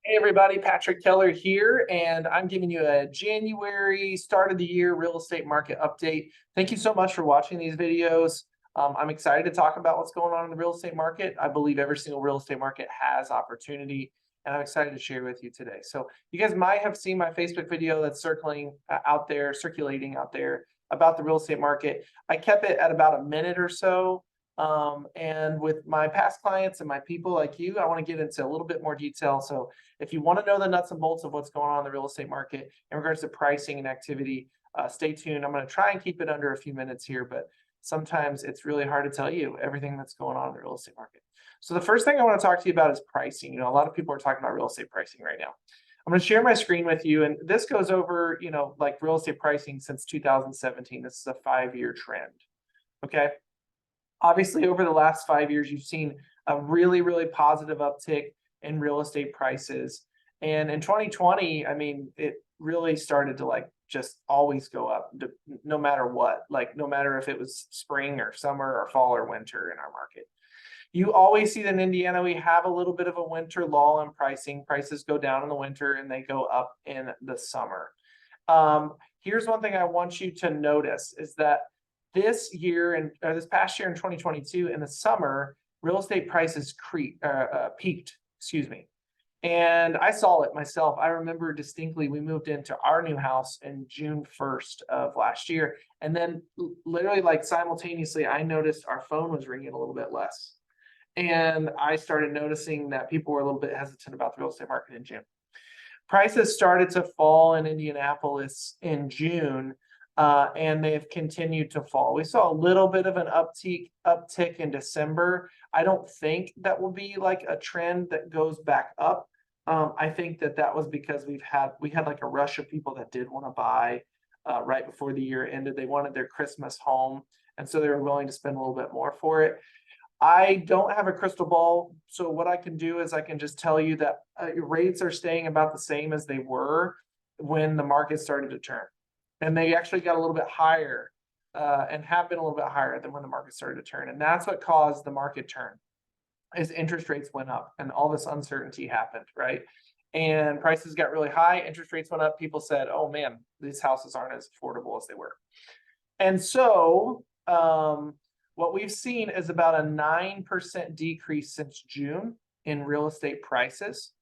Hey everybody, Patrick Keller here, and I'm giving you a January start of the year real estate market update. Thank you so much for watching these videos. I'm excited to talk about what's going on in the real estate market. I believe every single real estate market has opportunity, and I'm excited to share with you today. So you guys might have seen my Facebook video that's circulating out there about the real estate market. I kept it at about a minute or so. And with my past clients and my people like you, I want to get into a little bit more detail. So if you want to know the nuts and bolts of what's going on in the real estate market in regards to pricing and activity, stay tuned. I'm going to try and keep it under a few minutes here, but sometimes it's really hard to tell you everything that's going on in the real estate market. So the first thing I want to talk to you about is pricing. A lot of people are talking about real estate pricing right now. I'm going to share my screen with you, and this goes over, like real estate pricing since 2017. This is a 5-year trend. Okay. Obviously, over the last 5 years, you've seen a really, really positive uptick in real estate prices. And in 2020, I mean, it really started to just always go up no matter what, no matter if it was spring or summer or fall or winter in our market. You always see that in Indiana, we have a little bit of a winter lull in pricing. Prices go down in the winter and they go up in the summer. Here's one thing I want you to notice is that this past year in 2022 in the summer, real estate prices peaked, and I saw it myself. I remember distinctly, we moved into our new house in June 1st of last year, and then literally simultaneously, I noticed our phone was ringing a little bit less, and I started noticing that people were a little bit hesitant about the real estate market in June. Prices started to fall in Indianapolis in June. And they've continued to fall. We saw a little bit of an uptick in December. I don't think that will be like a trend that goes back up. I think that was because we had like a rush of people that did want to buy right before the year ended. They wanted their Christmas home, and so they were willing to spend a little bit more for it. I don't have a crystal ball, so what I can do is I can just tell you that rates are staying about the same as they were when the market started to turn. And they actually got a little bit higher and have been a little bit higher than when the market started to turn. And that's what caused the market turn, is interest rates went up and all this uncertainty happened, right? And prices got really high, interest rates went up. People said, oh man, these houses aren't as affordable as they were. And so what we've seen is about a 9% decrease since June in real estate prices.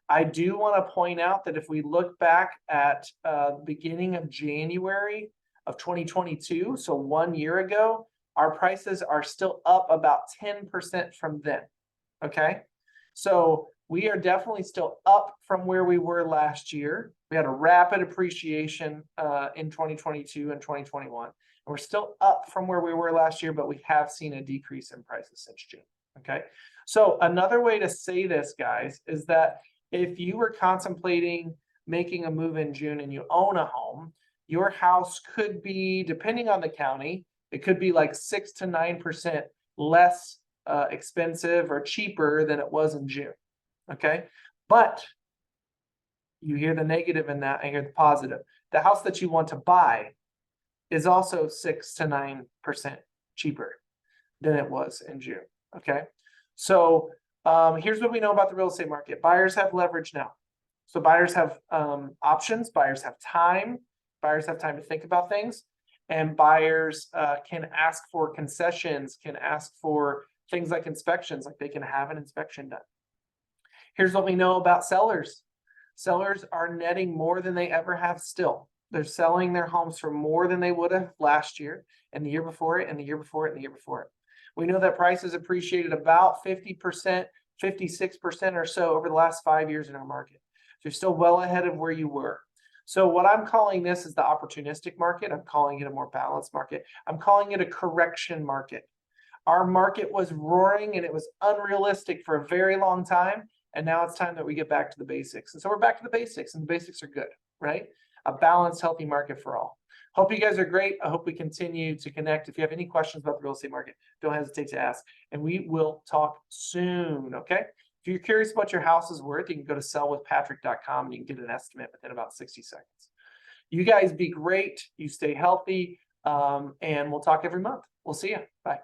I do want to point out that if we look back at the beginning of January of 2022, so 1 year ago, our prices are still up about 10% from then. Okay, so we are definitely still up from where we were last year. We had a rapid appreciation in 2022 and 2021, and we're still up from where we were last year, but we have seen a decrease in prices since June. Okay, so another way to say this, guys, is that if you were contemplating making a move in June and you own a home, your house could be, depending on the county, it could be like 6 to 9% less expensive or cheaper than it was in June. Okay, but you hear the negative in that, and hear the positive. The house that you want to buy is also 6 to 9% cheaper than it was in June. Okay, so here's what we know about the real estate market. Buyers have leverage now. So buyers have options, buyers have time to think about things, and buyers can ask for concessions, can ask for things like inspections, like they can have an inspection done. Here's what we know about sellers. Sellers are netting more than they ever have still. They're selling their homes for more than they would have last year, and the year before it, and the year before it, and the year before it. We know that prices appreciated about 50%, 56% or so over the last 5 years in our market. So you're still well ahead of where you were. So what I'm calling this is the opportunistic market. I'm calling it a more balanced market. I'm calling it a correction market. Our market was roaring and it was unrealistic for a very long time. And now it's time that we get back to the basics. And so we're back to the basics, and the basics are good, right? A balanced, healthy market for all. Hope you guys are great. I hope we continue to connect. If you have any questions about the real estate market, don't hesitate to ask, and we will talk soon, okay? If you're curious about your house's worth, you can go to sellwithpatrick.com and you can get an estimate within about 60 seconds. You guys be great. You stay healthy, and we'll talk every month. We'll see you. Bye.